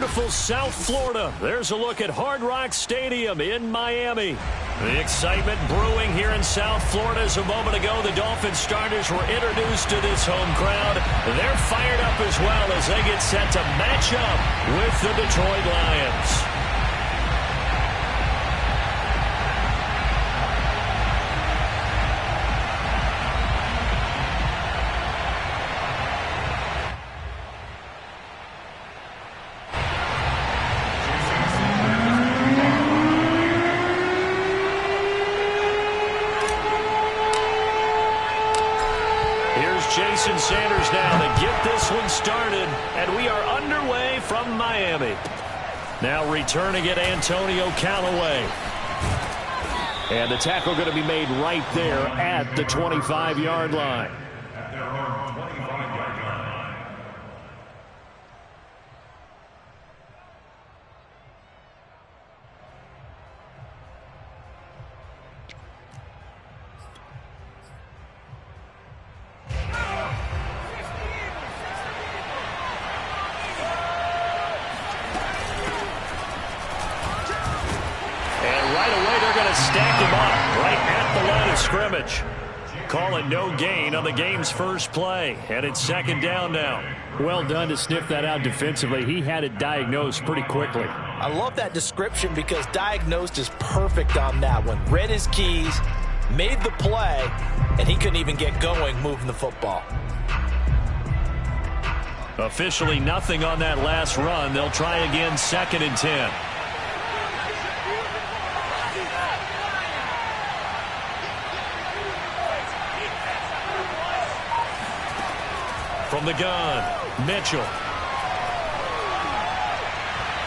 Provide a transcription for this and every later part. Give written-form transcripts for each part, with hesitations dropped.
beautiful South Florida. There's a look at Hard Rock Stadium in Miami. The excitement brewing here in South Florida. As a moment ago, the Dolphins starters were introduced to this home crowd. They're fired up as well as they get set to match up with the Detroit Lions. Sanders now to get this one started, and we are underway from Miami. Now returning it, Antonio Callaway. And the tackle going to be made right there at the 25-yard line. Stacked him up right at the line of scrimmage. Calling no gain on the game's first play. And it's second down now. Well done to sniff that out defensively. He had it diagnosed pretty quickly. I love that description because diagnosed is perfect on that one. Read his keys, made the play, and he couldn't even get going moving the football. Officially nothing on that last run. They'll try again, 2nd and 10. From the gun, Mitchell.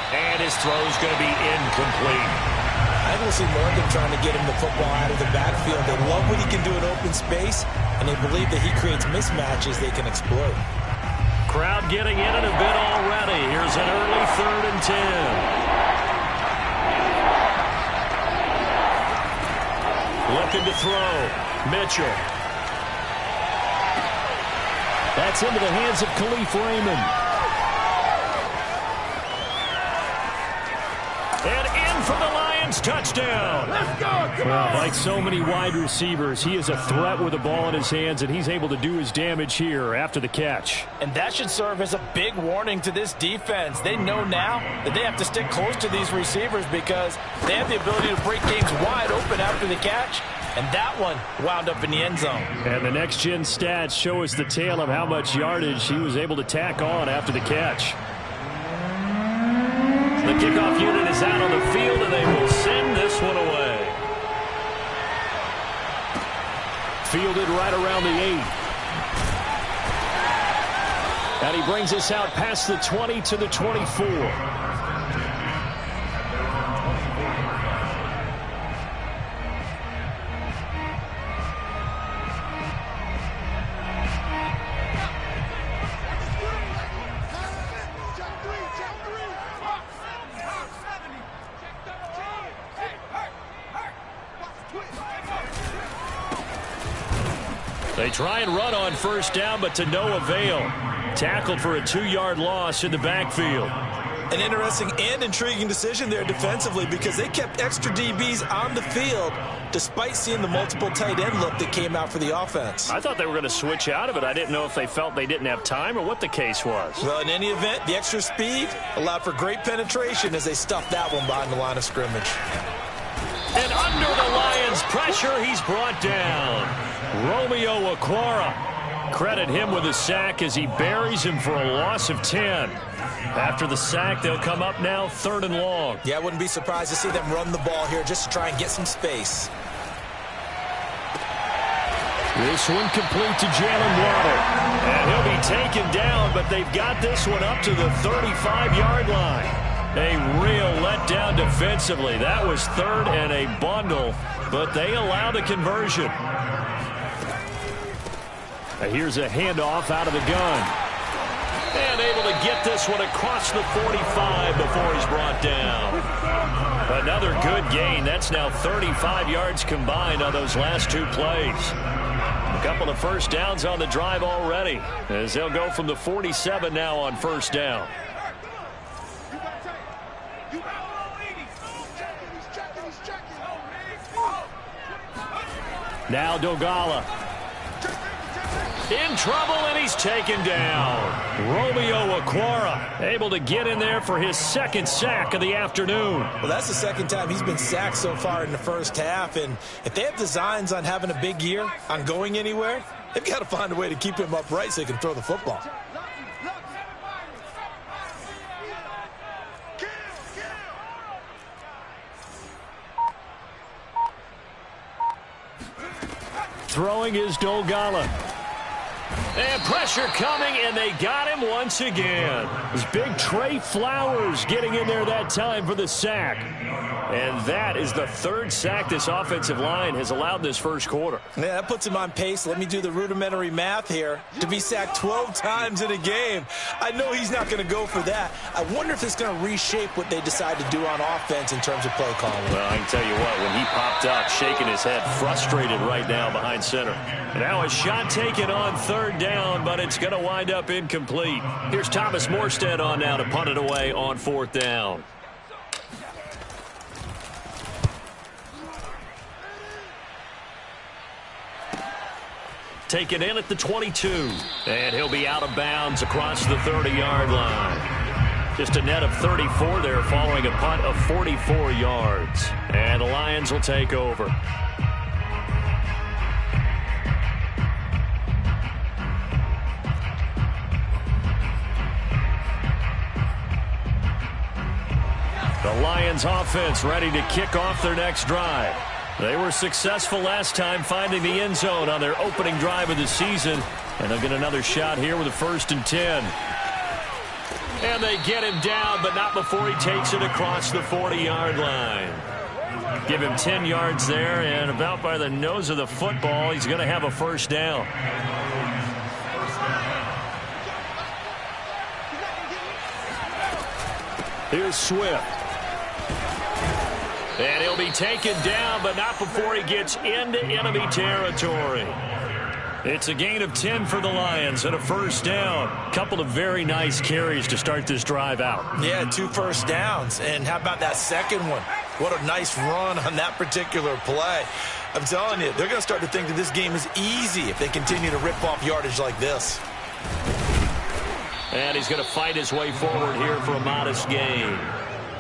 And his throw's going to be incomplete. I will see Morgan trying to get him the football out of the backfield. They love what he can do in open space, and they believe that he creates mismatches they can exploit. Crowd getting in it a bit already. Here's an early 3rd and 10. Looking to throw. Mitchell. That's into the hands of Khalif Raymond. And in for the Lions, touchdown. Let's go. Well, like so many wide receivers, he is a threat with the ball in his hands, and he's able to do his damage here after the catch. And that should serve as a big warning to this defense. They know now that they have to stick close to these receivers because they have the ability to break games wide open after the catch. And that one wound up in the end zone. And the next-gen stats show us the tale of how much yardage he was able to tack on after the catch. The kickoff unit is out on the field, and they will send this one away. Fielded right around the 8. And he brings us out past the 20 to the 24. They try and run on first down, but to no avail. Tackled for a 2-yard loss in the backfield. An interesting and intriguing decision there defensively because they kept extra DBs on the field despite seeing the multiple tight end look that came out for the offense. I thought they were going to switch out of it. I didn't know if they felt they didn't have time or what the case was. Well, in any event, the extra speed allowed for great penetration as they stuffed that one behind the line of scrimmage. And under the Lions' pressure, he's brought down. Romeo Okwara. Credit him with a sack as he buries him for a loss of 10. After the sack, they'll come up now 3rd and long. Yeah, I wouldn't be surprised to see them run the ball here just to try and get some space. This one complete to Jalen Waddle. And he'll be taken down, but they've got this one up to the 35-yard line. A real letdown defensively. That was 3rd and a bundle, but they allow the conversion. Here's a handoff out of the gun. And able to get this one across the 45 before he's brought down. Another good gain. That's now 35 yards combined on those last 2 plays. A couple of first downs on the drive already, as they'll go from the 47 now on first down. Now Dogala. In trouble, and he's taken down. Romeo Okwara able to get in there for his second sack of the afternoon. Well, that's the second time he's been sacked so far in the first half, and if they have designs on having a big year, on going anywhere, they've got to find a way to keep him upright so he can throw the football. Throwing is Dogala. And pressure coming, and they got him once again. It's big Trey Flowers getting in there that time for the sack. And that is the third sack this offensive line has allowed this first quarter. Yeah, that puts him on pace. Let me do the rudimentary math here. To be sacked 12 times in a game, I know he's not going to go for that. I wonder if it's going to reshape what they decide to do on offense in terms of play calling. Well, I can tell you what, when he popped up, shaking his head, frustrated right now behind center. Now a shot taken on third down, but it's going to wind up incomplete. Here's Thomas Morstead on now to punt it away on fourth down. Taken in at the 22. And he'll be out of bounds across the 30-yard line. Just a net of 34 there following a punt of 44 yards. And the Lions will take over. The Lions offense ready to kick off their next drive. They were successful last time finding the end zone on their opening drive of the season. And they'll get another shot here with a 1st and 10. And they get him down, but not before he takes it across the 40-yard line. Give him 10 yards there, and about by the nose of the football, he's going to have a first down. Here's Swift. And he'll be taken down, but not before he gets into enemy territory. It's a gain of 10 for the Lions and a first down. Couple of very nice carries to start this drive out. Yeah, 2 first downs. And how about that second one? What a nice run on that particular play. I'm telling you, they're going to start to think that this game is easy if they continue to rip off yardage like this. And he's going to fight his way forward here for a modest gain.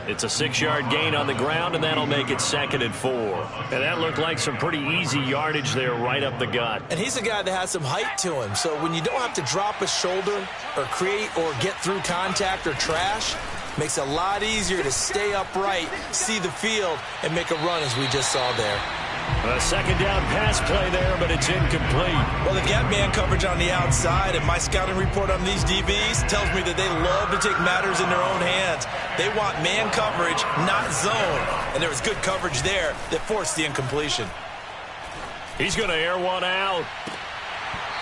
It's a 6-yard gain on the ground, and that'll make it 2nd and 4. And that looked like some pretty easy yardage there right up the gut. And he's a guy that has some height to him. So when you don't have to drop a shoulder or create or get through contact or trash, makes it a lot easier to stay upright, see the field, and make a run as we just saw there. A second down pass play there, but it's incomplete. Well, they've got man coverage on the outside, and my scouting report on these DBs tells me that they love to take matters in their own hands. They want man coverage, not zone. And there was good coverage there that forced the incompletion. He's going to air one out.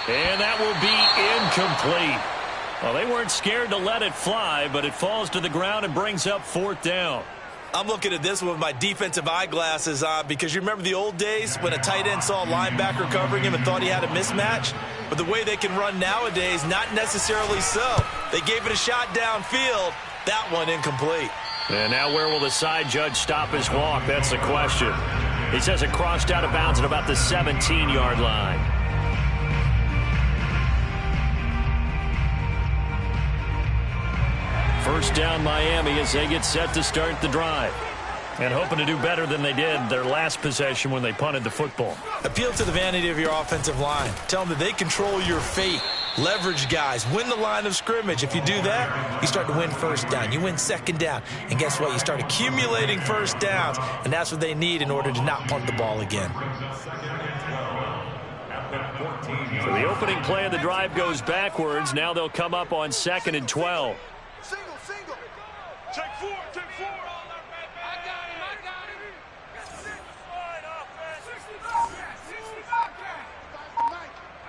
And that will be incomplete. Well, they weren't scared to let it fly, but it falls to the ground and brings up 4th down. I'm looking at this one with my defensive eyeglasses on because you remember the old days when a tight end saw a linebacker covering him and thought he had a mismatch? But the way they can run nowadays, not necessarily so. They gave it a shot downfield. That one incomplete. And now where will the side judge stop his walk? That's the question. He says it crossed out of bounds at about the 17-yard line. First down Miami as they get set to start the drive. And hoping to do better than they did their last possession when they punted the football. Appeal to the vanity of your offensive line. Tell them that they control your fate. Leverage guys. Win the line of scrimmage. If you do that, you start to win first down. You win second down. And guess what? You start accumulating first downs. And that's what they need in order to not punt the ball again. So the opening play of the drive goes backwards. Now they'll come up on 2nd and 12. Take four. I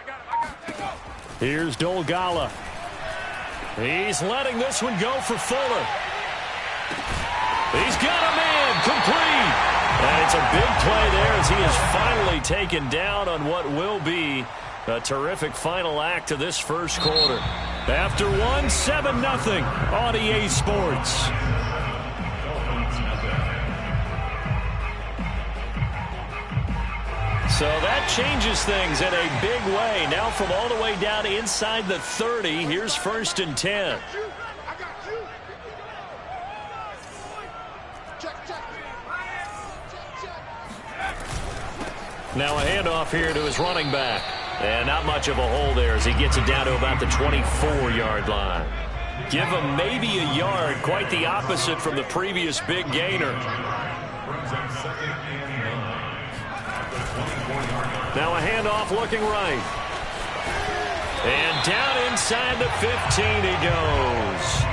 got him. Here's Dolgala. He's letting this one go for Fuller. He's got a man complete. And it's a big play there as he is finally taken down on what will be a terrific final act of this first quarter. After one, 7-0 on EA Sports. changes things in a big way. Now from all the way down inside the 30, here's 1st and 10. Now a handoff here to his running back. And not much of a hole there as he gets it down to about the 24-yard line. Give him maybe a yard, quite the opposite from the previous big gainer. Now a handoff looking right. And down inside the 15 he goes.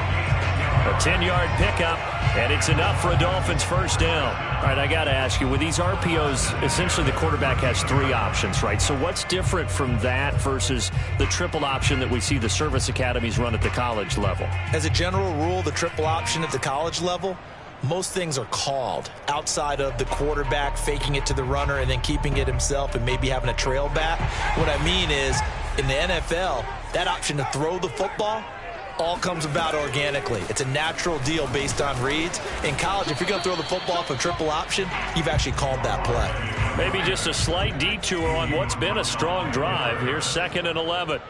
A 10-yard pickup, and it's enough for a Dolphins first down. All right, I got to ask you, with these RPOs, essentially the quarterback has 3 options, right? So what's different from that versus the triple option that we see the service academies run at the college level? As a general rule, the triple option at the college level, most things are called outside of the quarterback faking it to the runner and then keeping it himself and maybe having a trail back. What I mean is, in the NFL, that option to throw the football all comes about organically. It's a natural deal based on reads. In college, if you're going to throw the football for triple option, you've actually called that play. Maybe just a slight detour on what's been a strong drive. Here's 2nd and 11.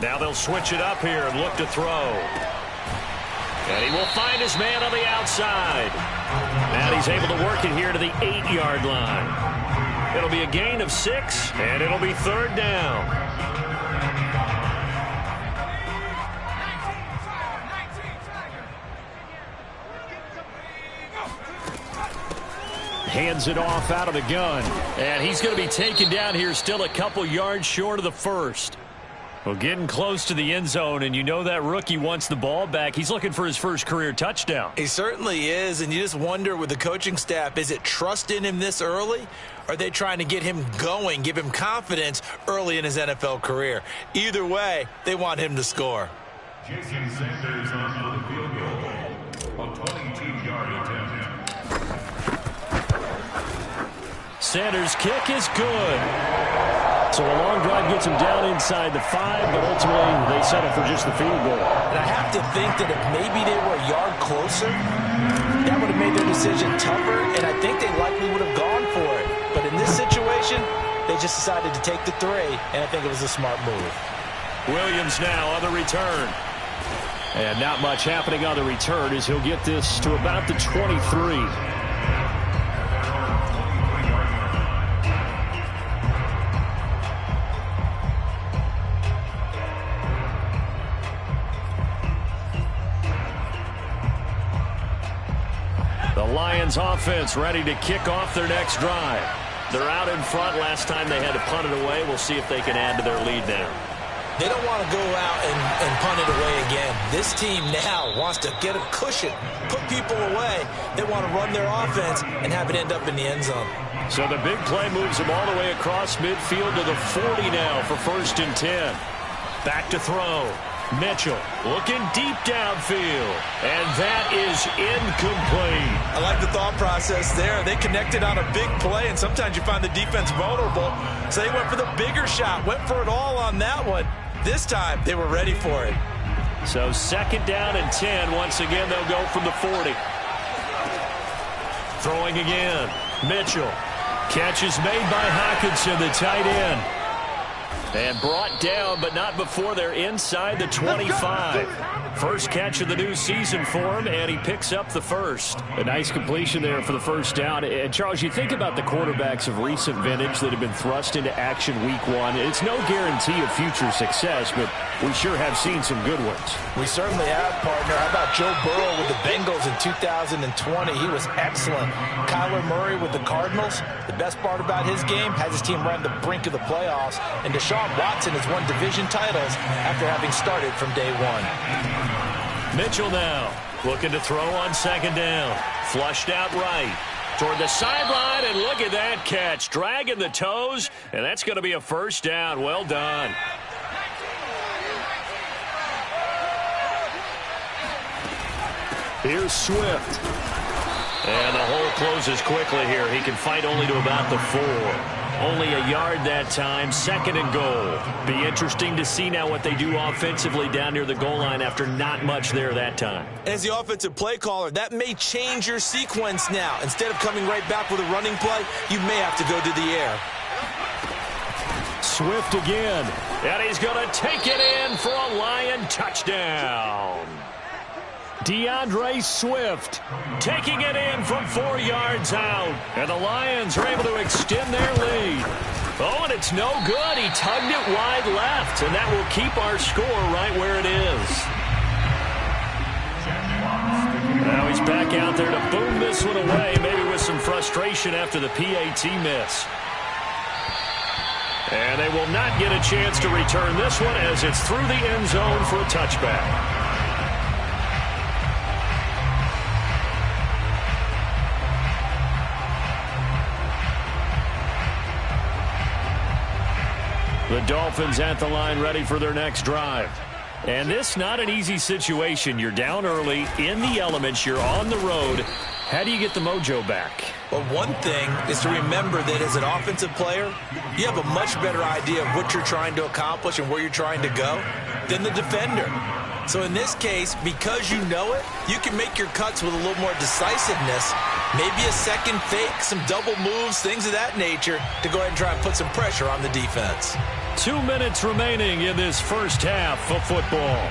Now they'll switch it up here and look to throw. And he will find his man on the outside. And he's able to work it here to the 8-yard line. It'll be a gain of 6, and it'll be 3rd down. Hands it off out of the gun. And he's going to be taken down here still a couple yards short of the first. Well, getting close to the end zone, and you know that rookie wants the ball back. He's looking for his first career touchdown. He certainly is, and you just wonder with the coaching staff, is it trust in him this early? Or are they trying to get him going, give him confidence early in his NFL career? Either way, they want him to score. Jason Sanders on for the field goal. A 22-yard attempt. Sanders' kick is good. So a long drive gets him down inside the 5, but ultimately they settle for just the field goal. And I have to think that if maybe they were a yard closer, that would have made their decision tougher, and I think they likely would have gone for it. But in this situation, they just decided to take the 3, and I think it was a smart move. Williams now on the return. And not much happening on the return as he'll get this to about the 23. Lions offense ready to kick off their next drive. They're out in front. Last time they had to punt it away. We'll see if they can add to their lead now. They don't want to go out and punt it away again. This team now wants to get a cushion, put people away. They want to run their offense and have it end up in the end zone. So the big play moves them all the way across midfield to the 40 now for 1st and 10. Back to throw. Mitchell looking deep downfield, and that is incomplete. I like the thought process there. They connected on a big play, and sometimes you find the defense vulnerable. So they went for the bigger shot, went for it all on that one. This time, they were ready for it. So 2nd down and 10. Once again, they'll go from the 40. Throwing again. Mitchell. Catch is made by Hockenson, the tight end. And brought down, but not before they're inside the 25. First catch of the new season for him, and he picks up the first. A nice completion there for the first down. And, Charles, you think about the quarterbacks of recent vintage that have been thrust into action week 1. It's no guarantee of future success, but we sure have seen some good ones. We certainly have, partner. How about Joe Burrow with the Bengals in 2020? He was excellent. Kyler Murray with the Cardinals. The best part about his game has his team right on the brink of the playoffs. And Deshaun Watson has won division titles after having started from day 1. Mitchell now looking to throw on 2nd down. Flushed out right toward the sideline, and look at that catch. Dragging the toes, and that's going to be a first down. Well done. Here's Swift. And the hole closes quickly here. He can fight only to about the 4. Only a yard that time, 2nd and goal. Be interesting to see now what they do offensively down near the goal line after not much there that time. As the offensive play caller, that may change your sequence now. Instead of coming right back with a running play, you may have to go to the air. Swift again. And he's going to take it in for a Lion touchdown. DeAndre Swift taking it in from 4 yards out. And the Lions are able to extend their lead. Oh, and it's no good. He tugged it wide left, and that will keep our score right where it is. Now he's back out there to boom this one away, maybe with some frustration after the PAT miss. And they will not get a chance to return this one as it's through the end zone for a touchback. The Dolphins at the line ready for their next drive. And this not an easy situation. You're down early, in the elements, you're on the road. How do you get the mojo back? Well, one thing is to remember that as an offensive player, you have a much better idea of what you're trying to accomplish and where you're trying to go than the defender. So in this case, because you know it, you can make your cuts with a little more decisiveness, maybe a second fake, some double moves, things of that nature, to go ahead and try and put some pressure on the defense. 2 minutes remaining in this first half of football.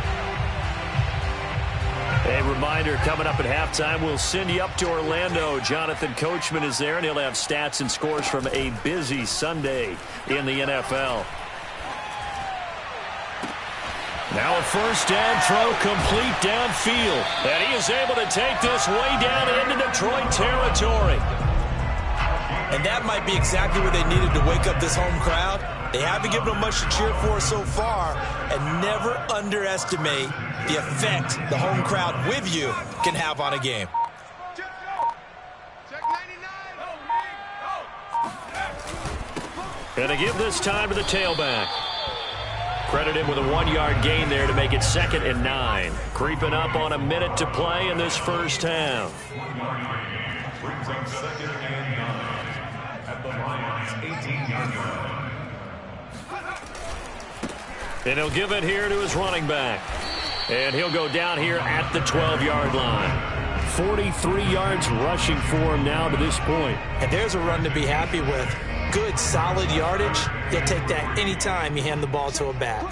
A reminder, coming up at halftime, we'll send you up to Orlando. Jonathan Coachman is there, and he'll have stats and scores from a busy Sunday in the NFL. Now a first down throw complete downfield. And he is able to take this way down into Detroit territory. And that might be exactly what they needed to wake up this home crowd. They haven't given them much to cheer for so far, and never underestimate the effect the home crowd with you can have on a game. And to give this time to the tailback. Credit him with a 1-yard gain there to make it 2nd and 9. Creeping up on a minute to play in this first half. Brings up 2nd and 9 at the Lions' 18-yard line. And he'll give it here to his running back. And he'll go down here at the 12-yard line. 43 yards rushing for him now to this point. And there's a run to be happy with. Good, solid yardage. You'll take that anytime you hand the ball to a back.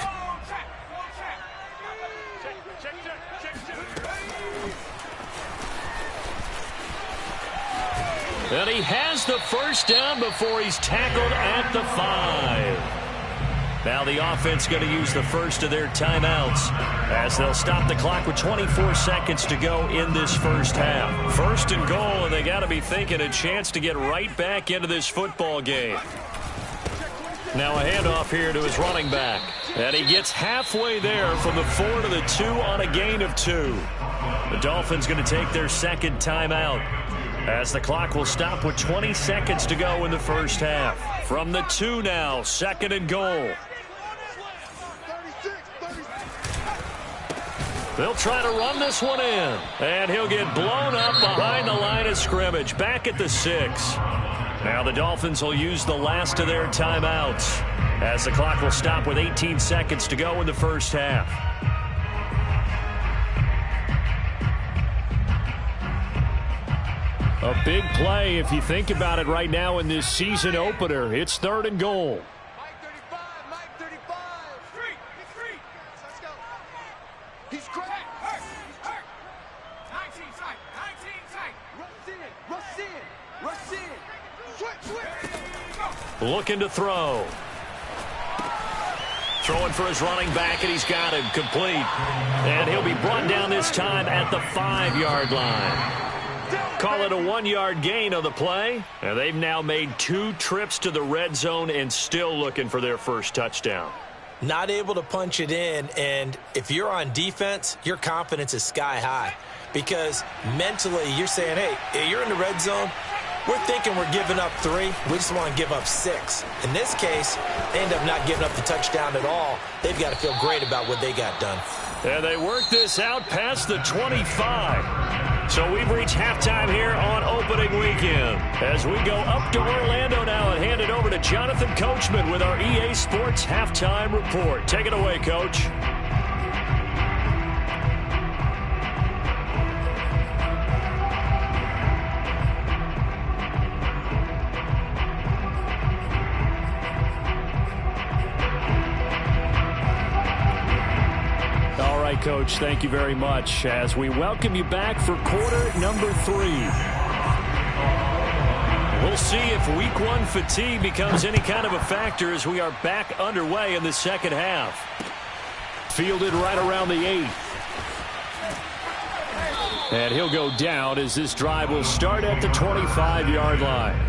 And he has the first down before he's tackled at the 5. Now the offense going to use the first of their timeouts as they'll stop the clock with 24 seconds to go in this first half. 1st and goal, and they got to be thinking a chance to get right back into this football game. Now a handoff here to his running back. And he gets halfway there from the 4 to the 2 on a gain of 2. The Dolphins going to take their second timeout as the clock will stop with 20 seconds to go in the first half. From the 2 now, 2nd and goal. They'll try to run this one in. And he'll get blown up behind the line of scrimmage. Back at the 6. Now the Dolphins will use the last of their timeouts as the clock will stop with 18 seconds to go in the first half. A big play if you think about it right now in this season opener. It's 3rd and goal. Looking to throw. Throwing for his running back, and he's got him complete. And he'll be brought down this time at the 5-yard line. Call it a 1-yard gain on the play. And they've now made 2 trips to the red zone and still looking for their first touchdown. Not able to punch it in, and if you're on defense, your confidence is sky high. Because mentally, you're saying, hey, you're in the red zone. We're thinking we're giving up 3. We just want to give up 6. In this case, they end up not giving up the touchdown at all. They've got to feel great about what they got done. And they work this out past the 25. So we've reached halftime here on opening weekend. As we go up to Orlando now and hand it over to Jonathan Coachman with our EA Sports Halftime Report. Take it away, Coach. Coach, thank you very much as we welcome you back for quarter number 3. We'll see if week 1 fatigue becomes any kind of a factor as we are back underway in the second half. Fielded right around the 8th. And he'll go down as this drive will start at the 25-yard line.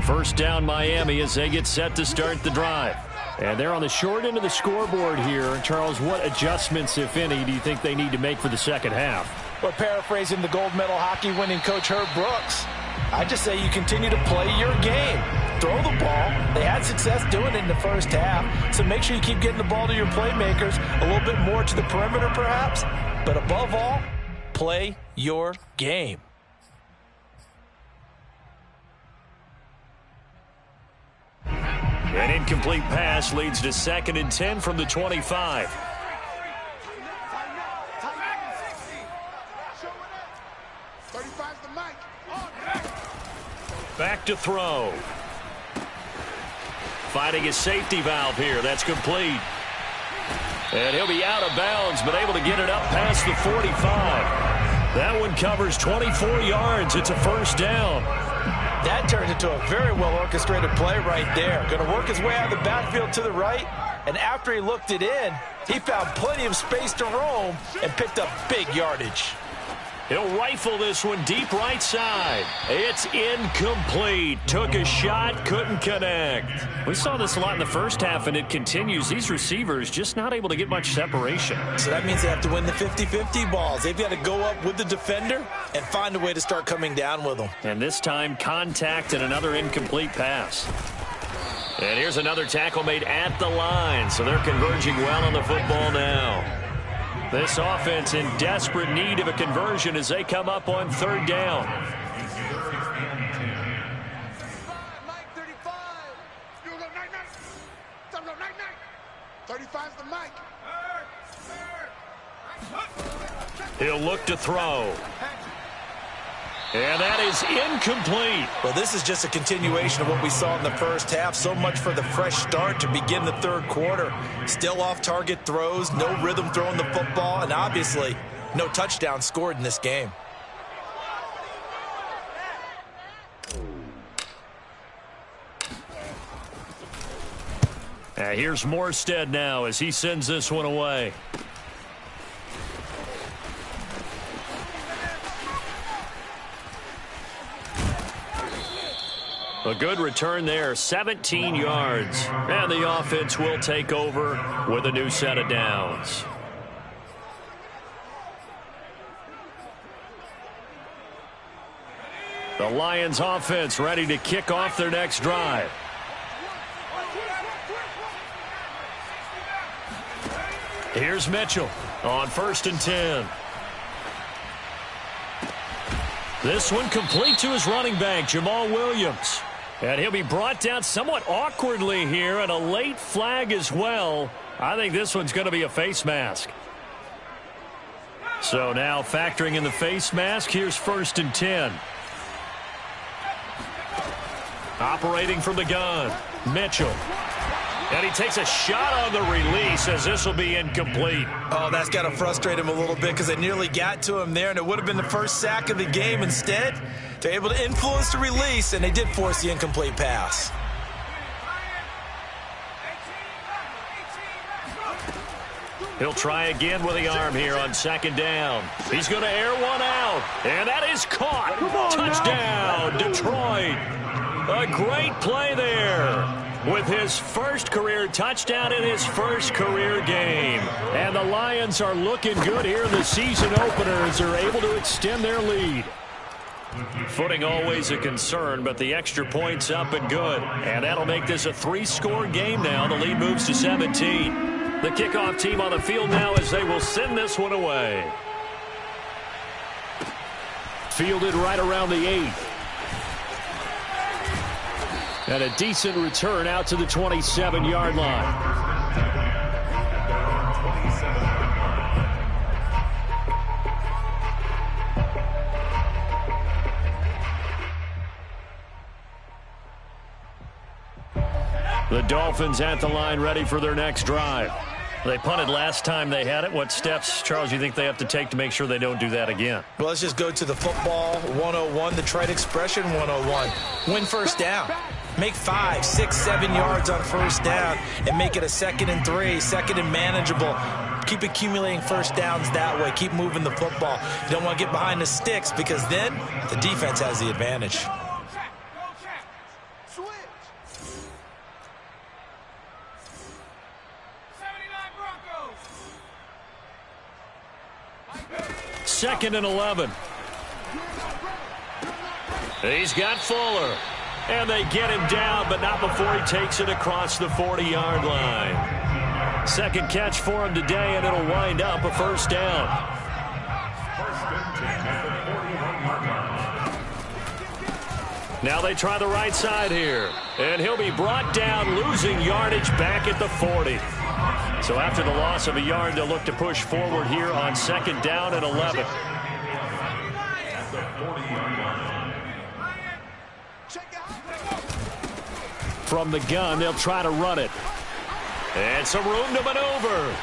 First down Miami as they get set to start the drive. And they're on the short end of the scoreboard here. Charles, what adjustments, if any, do you think they need to make for the second half? Well, paraphrasing the gold medal hockey winning coach Herb Brooks, I just say you continue to play your game. Throw the ball. They had success doing it in the first half, so make sure you keep getting the ball to your playmakers, a little bit more to the perimeter perhaps, but above all, play your game. An incomplete pass leads to 2nd and 10 from the 25. Back to throw. Finding his safety valve here. That's complete. And he'll be out of bounds, but able to get it up past the 45. That one covers 24 yards. It's a first down. That turned into a very well-orchestrated play right there. Going to work his way out of the backfield to the right, and after he looked it in, he found plenty of space to roam and picked up big yardage. He'll rifle this one deep right side. It's incomplete. Took a shot, couldn't connect. We saw this a lot in the first half, and it continues. These receivers just not able to get much separation. So that means they have to win the 50-50 balls. They've got to go up with the defender and find a way to start coming down with them. And this time, contact and another incomplete pass. And here's another tackle made at the line, so they're converging well on the football now. This offense in desperate need of a conversion as they come up on 3rd down. He'll look to throw. And that is incomplete. Well, this is just a continuation of what we saw in the first half. So much for the fresh start to begin the 3rd quarter. Still off-target throws, no rhythm throwing the football, and obviously no touchdown scored in this game. Here's Morstead now as he sends this one away. A good return there, 17 yards. And the offense will take over with a new set of downs. The Lions offense ready to kick off their next drive. Here's Mitchell on 1st and 10. This one complete to his running back, Jamal Williams. And he'll be brought down somewhat awkwardly here, and a late flag as well. I think this one's going to be a face mask. So now factoring in the face mask, here's 1st and 10. Operating from the gun, Mitchell. And he takes a shot on the release as this will be incomplete. Oh, that's got to frustrate him a little bit because they nearly got to him there, and it would have been the first sack of the game. Instead, they're able to influence the release, and they did force the incomplete pass. He'll try again with the arm here on 2nd down. He's going to air one out, and that is caught. Touchdown, Detroit. A great play there with his first career touchdown in his first career game. And the Lions are looking good here in the season opener as they're able to extend their lead. Footing always a concern, but the extra point's up and good. And that'll make this a 3-score game now. The lead moves to 17. The kickoff team on the field now as they will send this one away. Fielded right around the 8. And a decent return out to the 27-yard line. The Dolphins at the line ready for their next drive. They punted last time they had it. What steps, Charles, you think they have to take to make sure they don't do that again? Well, let's just go to the football 101, the trade expression 101. Win first down. Make 5, 6, 7 yards on first down and make it a 2nd and 3, 2nd and manageable. Keep accumulating first downs that way. Keep moving the football. You don't want to get behind the sticks because then the defense has the advantage. Second and 11. He's got Fuller. And they get him down, but not before he takes it across the 40-yard line. Second catch for him today, and it'll wind up a first down. Now they try the right side here. And he'll be brought down, losing yardage back at the 40. So after the loss of a yard, they'll look to push forward here on second down and 11. From the gun, they'll try to run it. And some room to maneuver.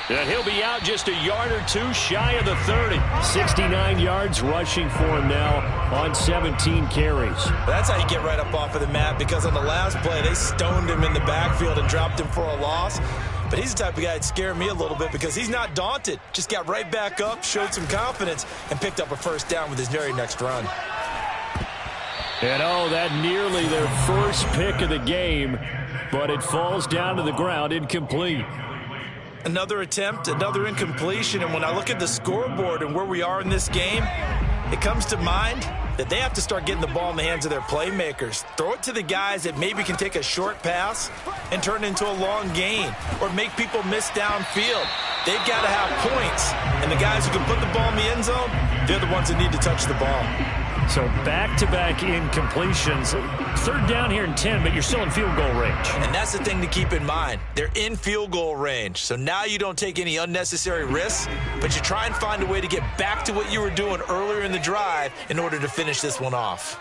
And he'll be out just a yard or two shy of the 30. 69 yards rushing for him now on 17 carries. That's how you get right up off of the mat, because on the last play, they stoned him in the backfield and dropped him for a loss. But he's the type of guy that scared me a little bit because he's not daunted. Just got right back up, showed some confidence, and picked up a first down with his very next run. And oh, that nearly their first pick of the game, but it falls down to the ground incomplete. Another attempt, another incompletion, and when I look at the scoreboard and where we are in this game, it comes to mind that they have to start getting the ball in the hands of their playmakers. Throw it to the guys that maybe can take a short pass and turn it into a long gain or make people miss downfield. They've got to have points, and the guys who can put the ball in the end zone, they're the ones that need to touch the ball. So back-to-back incompletions. Third down here and 10, but you're still in field goal range. And that's the thing to keep in mind. They're in field goal range. So now you don't take any unnecessary risks, but you try and find a way to get back to what you were doing earlier in the drive in order to finish this one off.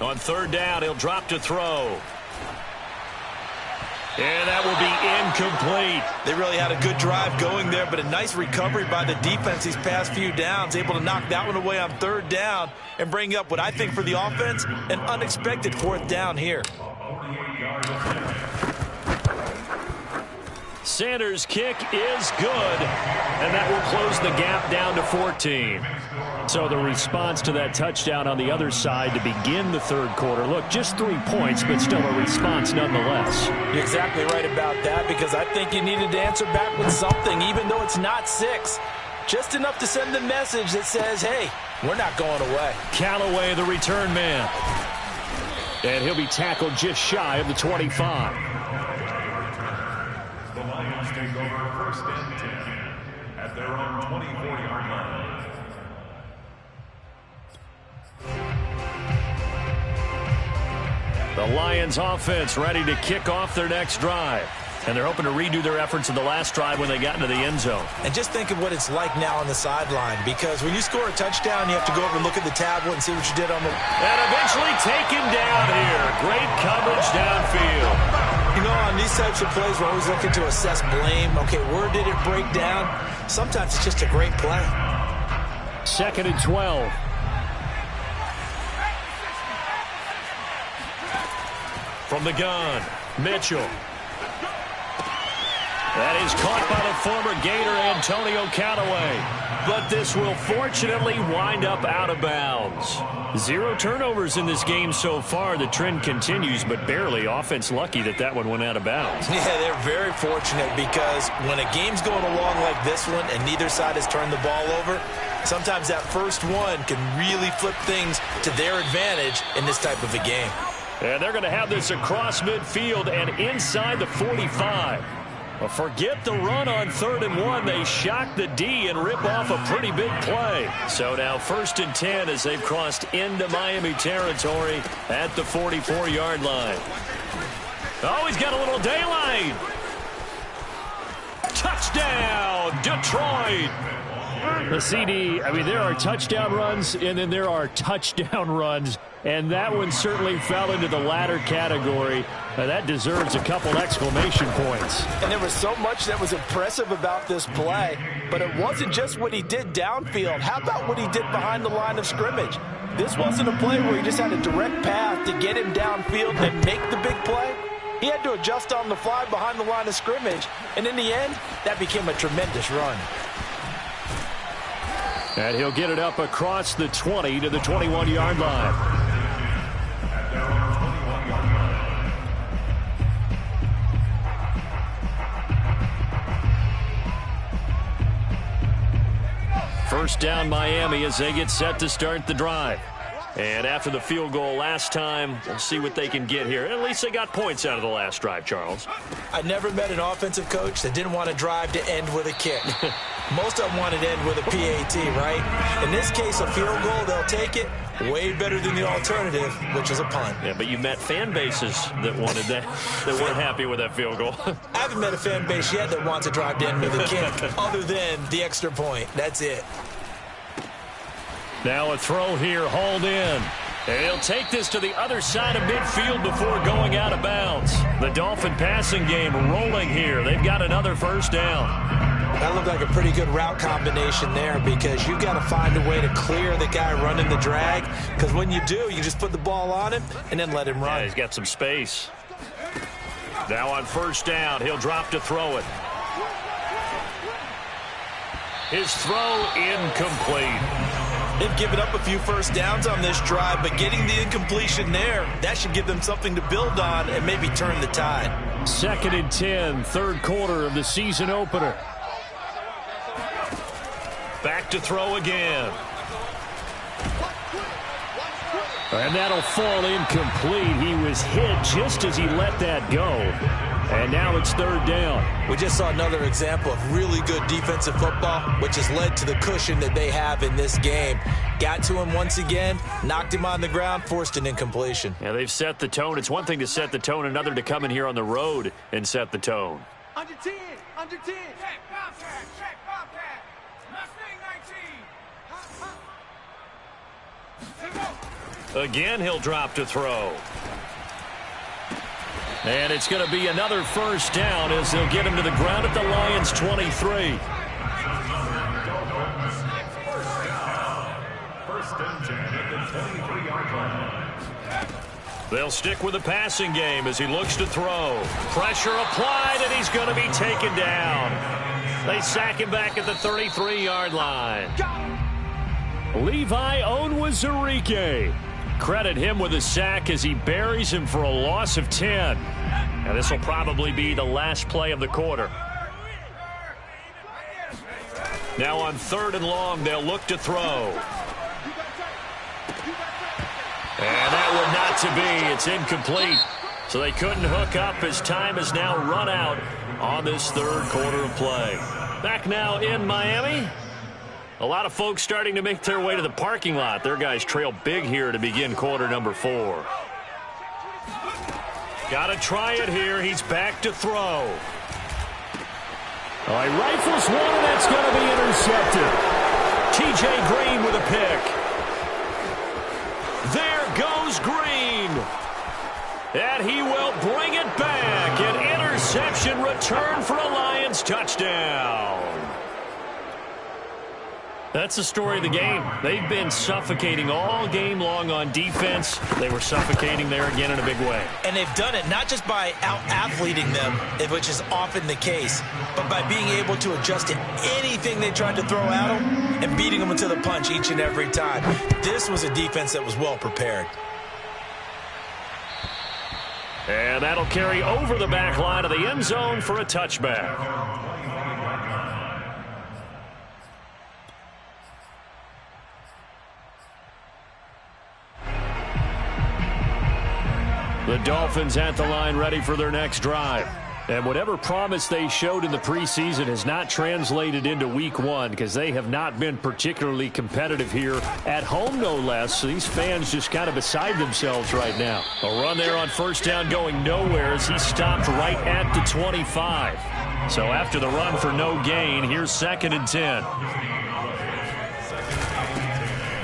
On third down, he'll drop to throw. And that will be incomplete. They really had a good drive going there, but a nice recovery by the defense these past few downs, able to knock that one away on third down and bring up what I think for the offense, an unexpected fourth down here. Sanders' kick is good, and that will close the gap down to 14. So the response to that touchdown on the other side to begin the third quarter. Look, just 3 points, but still a response nonetheless. You're exactly right about that, because I think you needed to answer back with something, even though it's not 6. Just enough to send the message that says, hey, we're not going away. Callaway, the return man. And he'll be tackled just shy of the 25. The Lions take over first and 10 at their own 24-yard line. The Lions offense ready to kick off their next drive. And they're hoping to redo their efforts in the last drive when they got into the end zone. And just think of what it's like now on the sideline, because when you score a touchdown, you have to go over and look at the tablet and see what you did on the... And eventually taken down here. Great coverage downfield. You know, on these types of plays, we're always looking to assess blame. Okay, where did it break down? Sometimes it's just a great play. 2nd and 12. From the gun, Mitchell. That is caught by the former Gator Antonio Callaway. But this will fortunately wind up out of bounds. 0 turnovers in this game so far. The trend continues, but barely. Offense lucky that one went out of bounds. Yeah, they're very fortunate because when a game's going along like this one and neither side has turned the ball over, sometimes that first one can really flip things to their advantage in this type of a game. And they're going to have this across midfield and inside the 45. Well, forget the run on 3rd and 1. They shock the D and rip off a pretty big play. So now 1st and 10 as they've crossed into Miami territory at the 44-yard line. Oh, he's got a little daylight. Touchdown, Detroit. The CD, I mean, there are touchdown runs, and then there are touchdown runs, and that one certainly fell into the latter category. That deserves a couple exclamation points. And there was so much that was impressive about this play, but it wasn't just what he did downfield. How about what he did behind the line of scrimmage? This wasn't a play where he just had a direct path to get him downfield and make the big play. He had to adjust on the fly behind the line of scrimmage, and in the end, that became a tremendous run. And he'll get it up across the 20 to the 21-yard line. First down Miami as they get set to start the drive. And after the field goal last time, we'll see what they can get here. At least they got points out of the last drive, Charles. I never met an offensive coach that didn't want to drive to end with a kick. Most of them wanted to end with a PAT, right? In this case, a field goal, they'll take it. Way better than the alternative, which is a punt. Yeah, but you met fan bases that wanted that, that weren't happy with that field goal. I haven't met a fan base yet that wants to drive to end with a kick, other than the extra point. That's it. Now a throw here, hauled in. And he'll take this to the other side of midfield before going out of bounds. The Dolphin passing game rolling here. They've got another first down. That looked like a pretty good route combination there because you've got to find a way to clear the guy running the drag. Because when you do, you just put the ball on him and then let him run. Yeah, he's got some space. Now on first down, he'll drop to throw it. His throw incomplete. They've given up a few first downs on this drive, but getting the incompletion there, that should give them something to build on and maybe turn the tide. 2nd and 10, 3rd quarter of the season opener. Back to throw again. And that'll fall incomplete. He was hit just as he let that go. And now it's 3rd down. We just saw another example of really good defensive football, which has led to the cushion that they have in this game. Got to him once again, knocked him on the ground, forced an incompletion. Yeah, they've set the tone. It's one thing to set the tone, another to come in here on the road and set the tone. Under 10, under 10. Check, Bobcat. Mustang 19. Again, he'll drop to throw. And it's going to be another first down as they'll get him to the ground at the Lions' 23. First and 10 at the 23-yard line. They'll stick with the passing game as he looks to throw. Pressure applied, and he's going to be taken down. They sack him back at the 33-yard line. Levi Onwuzurike. Credit him with a sack as he buries him for a loss of 10. And this will probably be the last play of the quarter. Now on 3rd and long, they'll look to throw. And that one not to be. It's incomplete. So they couldn't hook up as time has now run out on this 3rd quarter of play. Back now in Miami. A lot of folks starting to make their way to the parking lot. Their guys trail big here to begin quarter number 4. Got to try it here. He's back to throw. All right, rifles one, and that's going to be intercepted. T.J. Green with a pick. There goes Green. And he will bring it back. An interception return for a Lions touchdown. That's the story of the game. They've been suffocating all game long on defense. They were suffocating there again in a big way. And they've done it not just by out-athleting them, which is often the case, but by being able to adjust to anything they tried to throw at them and beating them to the punch each and every time. This was a defense that was well prepared. And that'll carry over the back line of the end zone for a touchback. The Dolphins at the line ready for their next drive. And whatever promise they showed in the preseason has not translated into week one because they have not been particularly competitive here at home, no less. So these fans just kind of beside themselves right now. A run there on first down going nowhere as he stopped right at the 25. So after the run for no gain, here's 2nd and 10.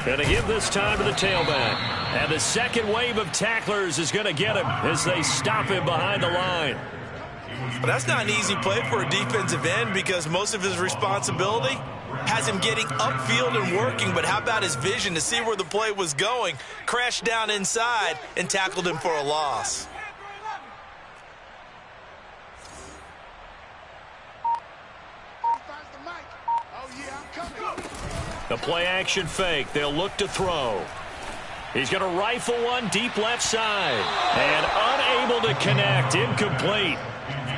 Going to give this time to the tailback. And the second wave of tacklers is going to get him as they stop him behind the line. But that's not an easy play for a defensive end because most of his responsibility has him getting upfield and working. But how about his vision to see where the play was going? Crashed down inside and tackled him for a loss. The play action fake. They'll look to throw. He's going to rifle one deep left side. And unable to connect. Incomplete.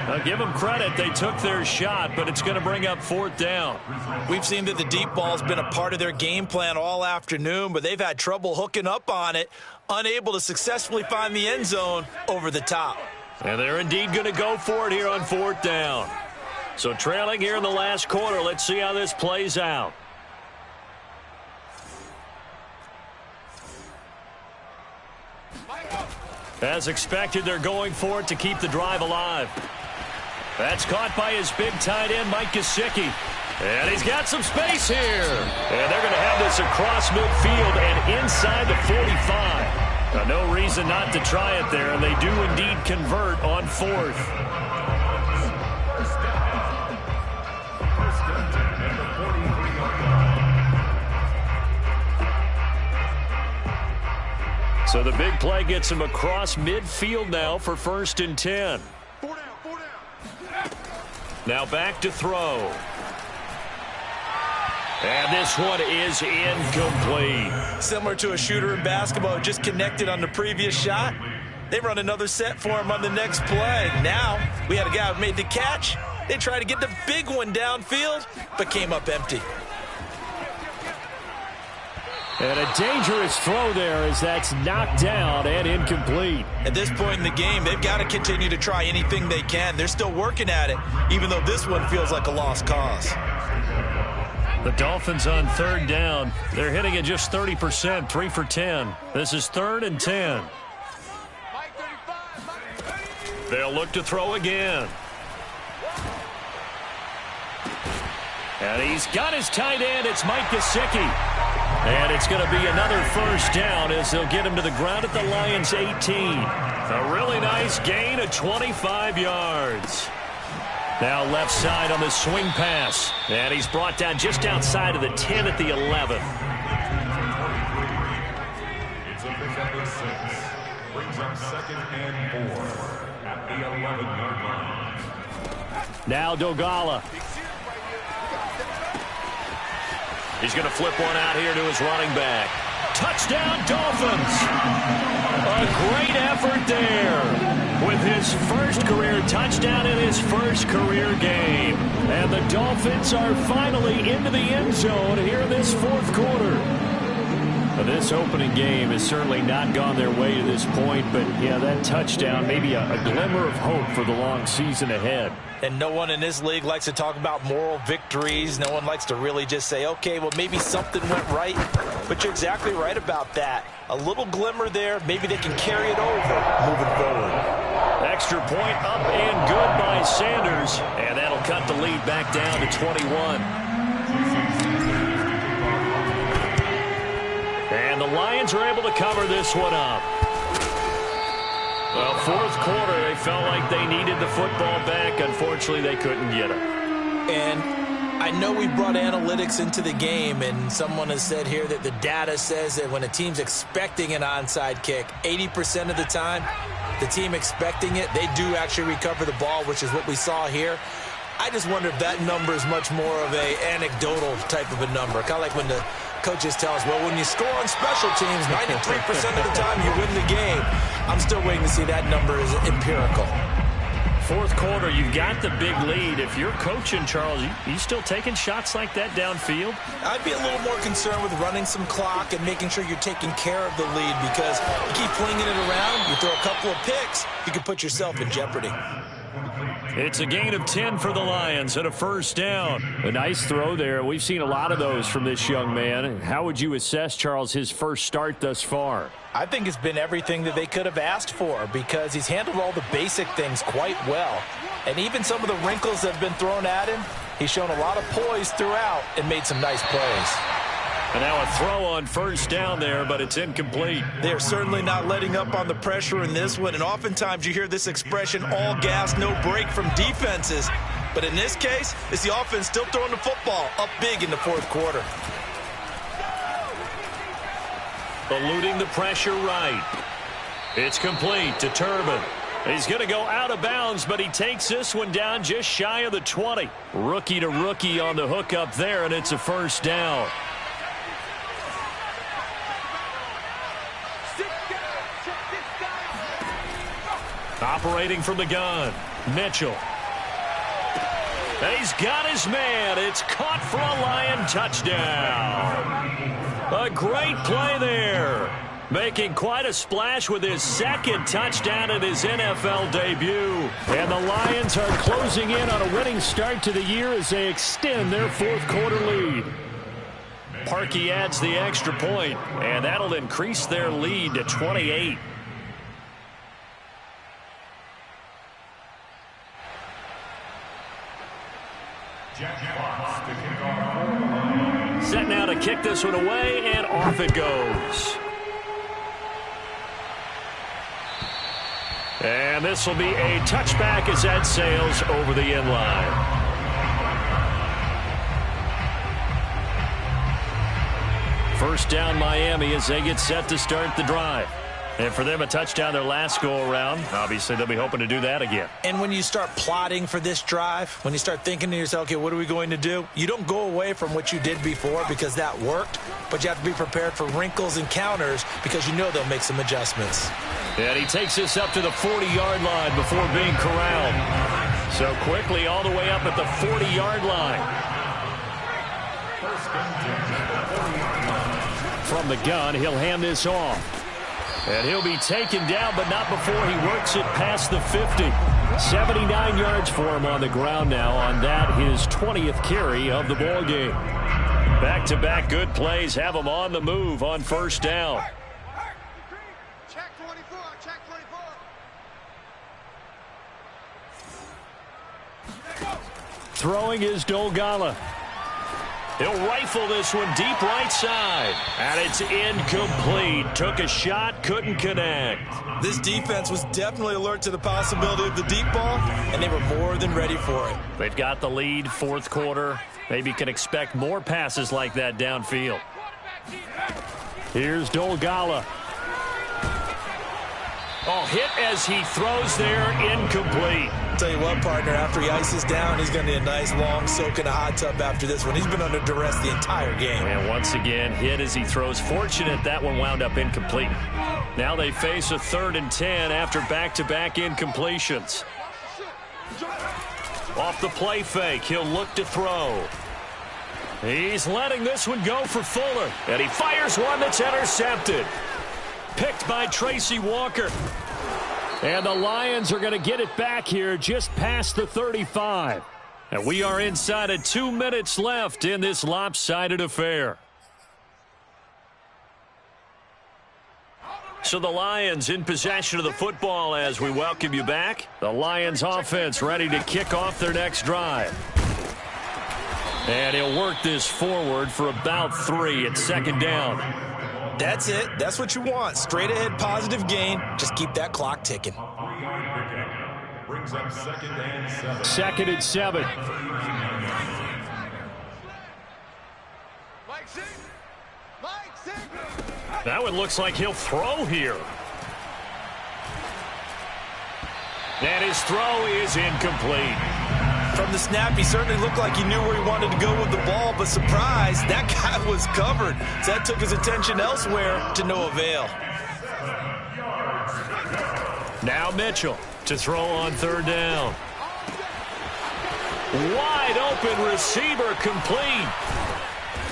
I'll give them credit. They took their shot, but it's going to bring up 4th down. We've seen that the deep ball's been a part of their game plan all afternoon, but they've had trouble hooking up on it, unable to successfully find the end zone over the top. And they're indeed going to go for it here on 4th down. So trailing here in the last quarter. Let's see how this plays out. As expected, they're going for it to keep the drive alive. That's caught by his big tight end, Mike Gesicki. And he's got some space here. And they're going to have this across midfield and inside the 45. Now, no reason not to try it there, and they do indeed convert on 4th. So the big play gets him across midfield now for 1st and 10. Now back to throw. And this one is incomplete. Similar to a shooter in basketball who just connected on the previous shot. They run another set for him on the next play. Now we had a guy who made the catch. They tried to get the big one downfield, but came up empty. And a dangerous throw there as that's knocked down and incomplete. At this point in the game, they've got to continue to try anything they can. They're still working at it, even though this one feels like a lost cause. The Dolphins on 3rd down. They're hitting at just 30%, 3 for 10. This is 3rd and 10. They'll look to throw again. And he's got his tight end. It's Mike Gesicki. And it's going to be another 1st down as they'll get him to the ground at the Lions' 18. A really nice gain of 25 yards. Now left side on the swing pass. And he's brought down just outside of the 10 at the 11. It's a pickup of 6. Brings up 2nd and 4 at the 11-yard line. Now Dogala. He's going to flip one out here to his running back. Touchdown, Dolphins! A great effort there with his first career touchdown in his first career game. And the Dolphins are finally into the end zone here in this 4th quarter. This opening game has certainly not gone their way to this point, but yeah, that touchdown, maybe a glimmer of hope for the long season ahead. And no one in this league likes to talk about moral victories. No one likes to really just say, okay, well, maybe something went right. But you're exactly right about that. A little glimmer there. Maybe they can carry it over moving forward. Extra point up and good by Sanders. And that'll cut the lead back down to 21. And the Lions are able to cover this one up. Well, 4th quarter, they felt like they needed the football back. Unfortunately, they couldn't get it. And I know we brought analytics into the game, and someone has said here that the data says that when a team's expecting an onside kick, 80% of the time, the team expecting it, they do actually recover the ball, which is what we saw here. I just wonder if that number is much more of a anecdotal type of a number. Kind of like when the coaches tell us, well, when you score on special teams, 93% of the time you win the game. I'm still waiting to see that number is empirical. Fourth quarter, you've got the big lead. If you're coaching, Charles, you still taking shots like that downfield? I'd be a little more concerned with running some clock and making sure you're taking care of the lead, because you keep flinging it around, you throw a couple of picks, you can put yourself in jeopardy. It's a gain of 10 for the Lions and a first down. A nice throw there. We've seen a lot of those from this young man. How would you assess, Charles, his first start thus far? I think it's been everything that they could have asked for, because he's handled all the basic things quite well. And even some of the wrinkles that have been thrown at him, he's shown a lot of poise throughout and made some nice plays. And now a throw on first down there, but it's incomplete. They're certainly not letting up on the pressure in this one, and oftentimes you hear this expression, all gas, no break, from defenses. But in this case, it's the offense still throwing the football up big in the fourth quarter. Eluding the pressure right. It's complete to Turbin. He's going to go out of bounds, but he takes this one down just shy of the 20. Rookie to rookie on the hook up there, and it's a first down. Operating from the gun, Mitchell. And he's got his man. It's caught for a Lion touchdown. A great play there. Making quite a splash with his second touchdown in his NFL debut. And the Lions are closing in on a winning start to the year as they extend their fourth quarter lead. Parkey adds the extra point, and that'll increase their lead to 28. Set now to kick this one away, and off it goes. And this will be a touchback as that sails over the end line. First down Miami as they get set to start the drive. And for them, a touchdown their last go-around. Obviously, they'll be hoping to do that again. And when you start plotting for this drive, when you start thinking to yourself, okay, what are we going to do? You don't go away from what you did before because that worked, but you have to be prepared for wrinkles and counters because you know they'll make some adjustments. And he takes this up to the 40-yard line before being corralled. So quickly all the way up at the 40-yard line. From the gun, he'll hand this off. And he'll be taken down, but not before he works it past the 50. 79 yards for him on the ground now on that, his 20th carry of the ball game. Back-to-back good plays have him on the move on first down. Check 24, check 24. Throwing is Dolgala. He'll rifle this one deep right side. And it's incomplete. Took a shot, couldn't connect. This defense was definitely alert to the possibility of the deep ball, and they were more than ready for it. They've got the lead, fourth quarter. Maybe can expect more passes like that downfield. Here's Dolgala. Oh, hit as he throws there, incomplete. Tell you what, partner, after he ices down, he's going to need a nice long soak in a hot tub after this one. He's been under duress the entire game. And once again, hit as he throws. Fortunate that one wound up incomplete. Now they face a 3rd and 10 after back-to-back incompletions. Off the play fake, he'll look to throw. He's letting this one go for Fuller. And he fires one that's intercepted. Picked by Tracy Walker. And the Lions are going to get it back here just past the 35. And we are inside of 2 minutes left in this lopsided affair. So the Lions in possession of the football as we welcome you back. The Lions offense ready to kick off their next drive. And he'll work this forward for about 3 at second down. That's it. That's what you want. Straight ahead, positive gain. Just keep that clock ticking. Brings up 2nd and 7. 2nd and 7. That one looks like he'll throw here. And his throw is incomplete. From the snap, he certainly looked like he knew where he wanted to go with the ball, but surprise, that guy was covered. So that took his attention elsewhere to no avail. Now Mitchell to throw on third down. Wide open receiver complete.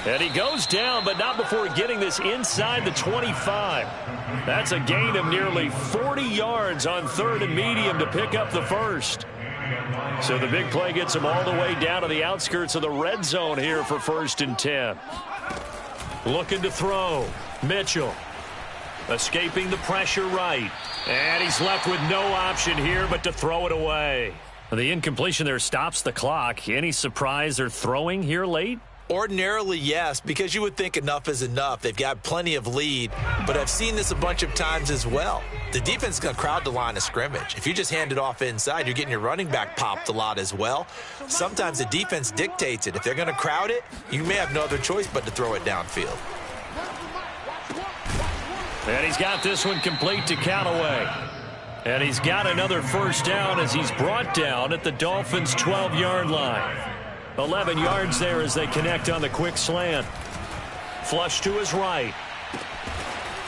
And he goes down, but not before getting this inside the 25. That's a gain of nearly 40 yards on third and medium to pick up the first. So the big play gets him all the way down to the outskirts of the red zone here for 1st and 10. Looking to throw. Mitchell escaping the pressure right. And he's left with no option here but to throw it away. The incompletion there stops the clock. Any surprise they're throwing here late? Ordinarily, yes, because you would think enough is enough. They've got plenty of lead, but I've seen this a bunch of times as well. The defense is going to crowd the line of scrimmage. If you just hand it off inside, you're getting your running back popped a lot as well. Sometimes the defense dictates it. If they're going to crowd it, you may have no other choice but to throw it downfield. And he's got this one complete to Callaway. And he's got another first down as he's brought down at the Dolphins' 12-yard line. 11 yards there as they connect on the quick slant. Flush to his right.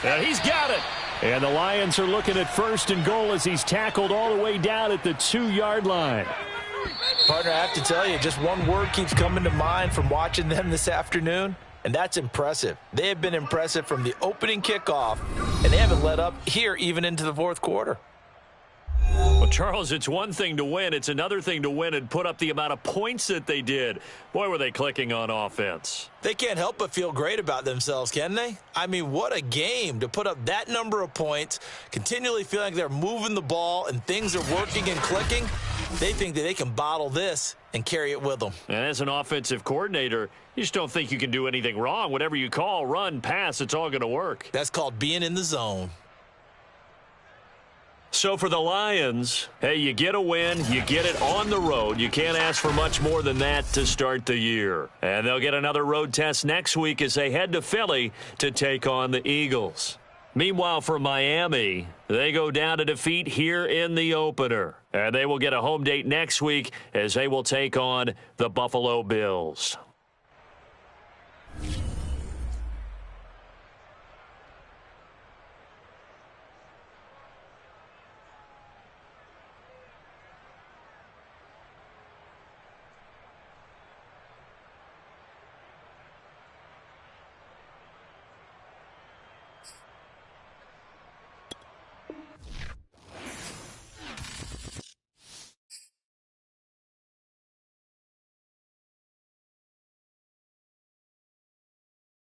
And he's got it. And the Lions are looking at 1st and goal as he's tackled all the way down at the 2-yard line. Partner, I have to tell you, just one word keeps coming to mind from watching them this afternoon, and that's impressive. They have been impressive from the opening kickoff, and they haven't let up here even into the 4th quarter. Well, Charles, it's one thing to win. It's another thing to win and put up the amount of points that they did. Boy, were they clicking on offense. They can't help but feel great about themselves, can they? I mean, what a game to put up that number of points, continually feeling like they're moving the ball and things are working and clicking. They think that they can bottle this and carry it with them. And as an offensive coordinator, you just don't think you can do anything wrong. Whatever you call, run, pass, it's all going to work. That's called being in the zone. So for the Lions, hey, you get a win, you get it on the road. You can't ask for much more than that to start the year. And they'll get another road test next week as they head to Philly to take on the Eagles. Meanwhile, for Miami, they go down to defeat here in the opener. And they will get a home date next week as they will take on the Buffalo Bills.